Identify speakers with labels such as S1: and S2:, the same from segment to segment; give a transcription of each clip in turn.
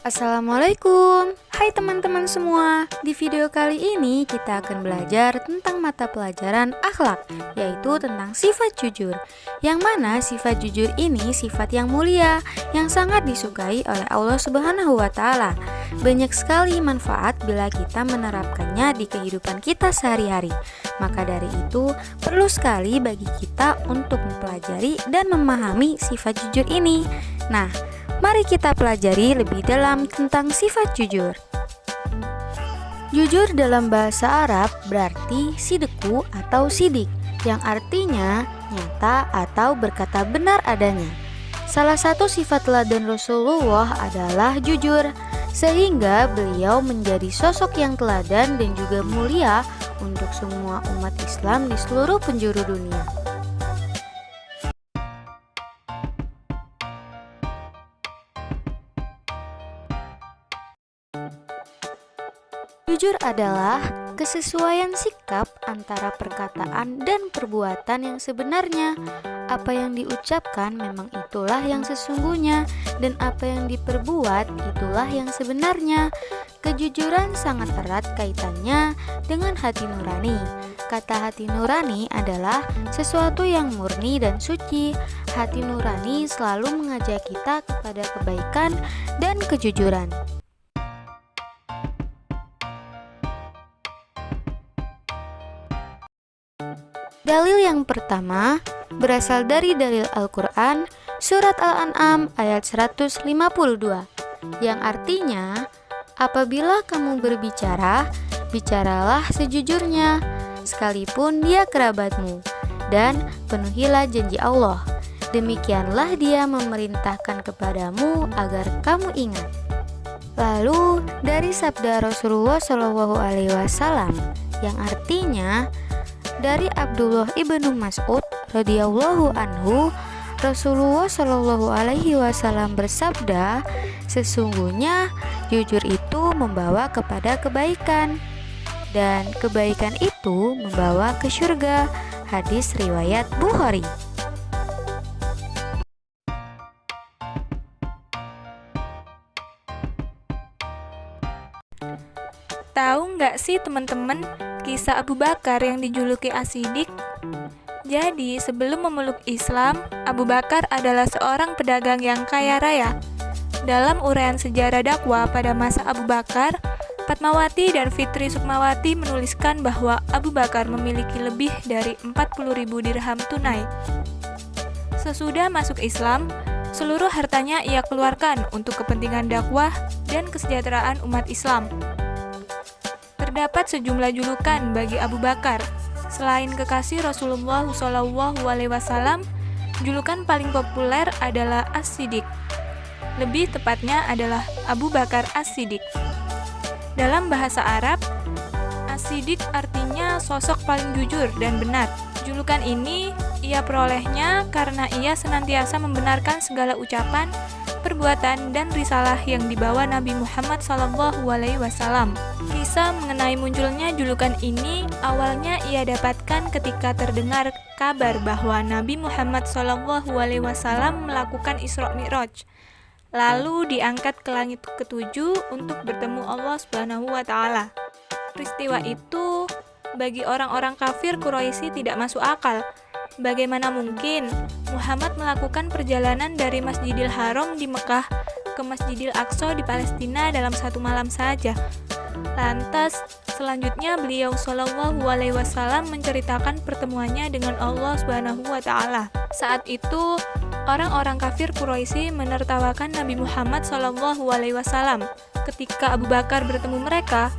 S1: Assalamualaikum, hai teman-teman semua. Di video kali ini kita akan belajar tentang mata pelajaran akhlak, yaitu tentang sifat jujur. Yang mana sifat jujur ini sifat yang mulia, yang sangat disukai oleh Allah Subhanahu wa Ta'ala. Banyak sekali manfaat bila kita menerapkannya di kehidupan kita sehari-hari. Maka dari itu, perlu sekali bagi kita untuk mempelajari dan memahami sifat jujur ini. Nah, mari kita pelajari lebih dalam tentang sifat jujur. Jujur dalam bahasa Arab berarti sidqu atau sidik, yang artinya nyata atau berkata benar adanya. Salah satu sifat teladan Rasulullah adalah jujur, sehingga beliau menjadi sosok yang teladan dan juga mulia untuk semua umat Islam di seluruh penjuru dunia. Jujur adalah kesesuaian sikap antara perkataan dan perbuatan yang sebenarnya. Apa yang diucapkan memang itulah yang sesungguhnya, dan apa yang diperbuat itulah yang sebenarnya. Kejujuran sangat erat kaitannya dengan hati nurani. Kata hati nurani adalah sesuatu yang murni dan suci. Hati nurani selalu mengajak kita kepada kebaikan dan kejujuran. Dalil yang pertama berasal dari dalil Al-Quran, surat Al-An'am ayat 152, yang artinya, apabila kamu berbicara, bicaralah sejujurnya, sekalipun dia kerabatmu, dan penuhilah janji Allah. Demikianlah dia memerintahkan kepadamu agar kamu ingat. Lalu dari sabda Rasulullah SAW, yang artinya, dari Abdullah ibnu Mas'ud radhiyallahu anhu, Rasulullah Shallallahu alaihi wasallam bersabda, sesungguhnya jujur itu membawa kepada kebaikan, dan kebaikan itu membawa ke surga. Hadis riwayat Bukhari.
S2: Tahu nggak sih teman-teman kisah Abu Bakar yang dijuluki As-Siddiq? Jadi sebelum memeluk Islam, Abu Bakar adalah seorang pedagang yang kaya raya. Dalam uraian sejarah dakwah pada masa Abu Bakar, Fatmawati dan Fitri Sukmawati menuliskan bahwa Abu Bakar memiliki lebih dari 40.000 dirham tunai. Sesudah masuk Islam, seluruh hartanya ia keluarkan untuk kepentingan dakwah dan kesejahteraan umat Islam. Terdapat sejumlah julukan bagi Abu Bakar. Selain kekasih Rasulullah SAW, julukan paling populer adalah As-Siddiq. Lebih tepatnya adalah Abu Bakar As-Siddiq. Dalam bahasa Arab, As-Siddiq artinya sosok paling jujur dan benar. Julukan ini ia perolehnya karena ia senantiasa membenarkan segala ucapan, perbuatan, dan risalah yang dibawa Nabi Muhammad SAW. Kisah mengenai munculnya julukan ini awalnya ia dapatkan ketika terdengar kabar bahwa Nabi Muhammad SAW melakukan Isra Mi'raj, lalu diangkat ke langit ketujuh untuk bertemu Allah Subhanahu wa Ta'ala. Peristiwa itu bagi orang-orang kafir Quraisy tidak masuk akal. Bagaimana mungkin Muhammad melakukan perjalanan dari Masjidil Haram di Mekah ke Masjidil Aqsa di Palestina dalam satu malam saja? Lantas, selanjutnya beliau SAW menceritakan pertemuannya dengan Allah Subhanahu wa Ta'ala. Saat itu, orang-orang kafir Quraisy menertawakan Nabi Muhammad SAW. Ketika Abu Bakar bertemu mereka,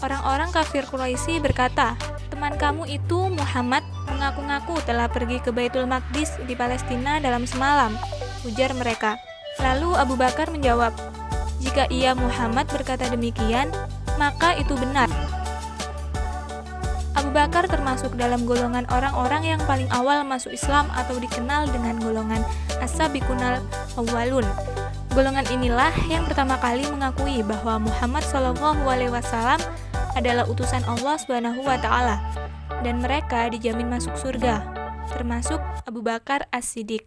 S2: orang-orang kafir Quraisy berkata, "Teman kamu itu Muhammad mengaku-ngaku telah pergi ke Baitul Maqdis di Palestina dalam semalam," ujar mereka. Lalu Abu Bakar menjawab, "Jika ia Muhammad berkata demikian, maka itu benar." Abu Bakar termasuk dalam golongan orang-orang yang paling awal masuk Islam atau dikenal dengan golongan As-Sabiqunal Awwalun. Golongan inilah yang pertama kali mengakui bahwa Muhammad SAW adalah utusan Allah Subhanahu wa Ta'ala, dan mereka dijamin masuk surga, termasuk Abu Bakar As-Siddiq.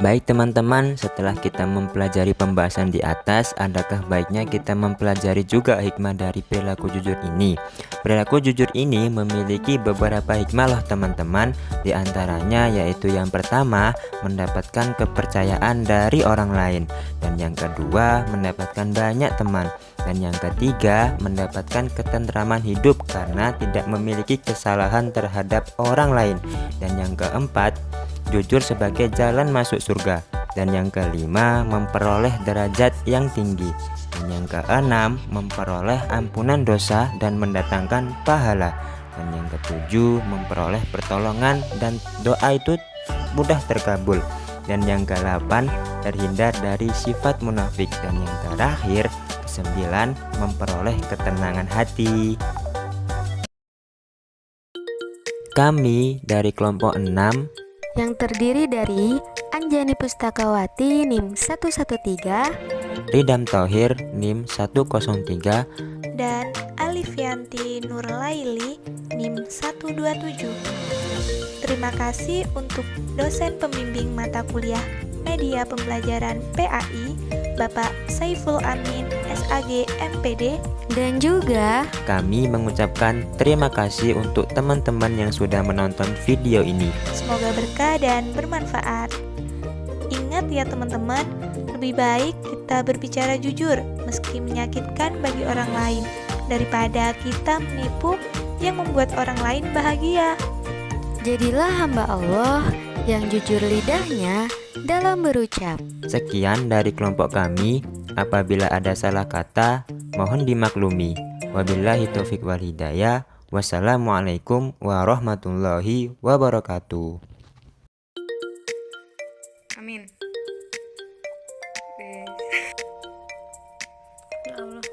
S3: Baik teman-teman, setelah kita mempelajari pembahasan di atas, adakah baiknya kita mempelajari juga hikmah dari perilaku jujur ini? Perilaku jujur ini memiliki beberapa hikmah loh teman-teman. Di antaranya yaitu yang pertama, mendapatkan kepercayaan dari orang lain. Dan yang kedua, mendapatkan banyak teman. Dan yang ketiga, mendapatkan ketentraman hidup karena tidak memiliki kesalahan terhadap orang lain. Dan yang keempat, jujur sebagai jalan masuk surga. Dan yang kelima, memperoleh derajat yang tinggi. Dan yang keenam, memperoleh ampunan dosa dan mendatangkan pahala. Dan yang ketujuh, memperoleh pertolongan dan doa itu mudah terkabul. Dan yang ke-8, terhindar dari sifat munafik. Dan yang terakhir, ke-9, memperoleh ketenangan hati. Kami dari kelompok 6
S1: yang terdiri dari Anjani Pustakawati NIM 113,
S3: Ridam Thohir NIM 103,
S2: dan Alifianti Nurlaili NIM 127. Terima kasih untuk dosen pembimbing mata kuliah Media Pembelajaran PAI, Bapak Saiful Amin, SAG MPD.
S1: dan juga
S3: kami mengucapkan terima kasih untuk teman-teman yang sudah menonton video ini.
S2: Semoga berkah dan bermanfaat. Ingat ya teman-teman, lebih baik kita berbicara jujur meski menyakitkan bagi orang lain daripada kita menipu yang membuat orang lain bahagia.
S1: jadilah hamba Allah yang jujur lidahnya dalam berucap.
S3: Sekian dari kelompok kami. Apabila ada salah kata, mohon dimaklumi. Wabillahi taufiq wal hidayah. Wassalamualaikum warahmatullahi wabarakatuh.
S1: Amin. Ya Allah.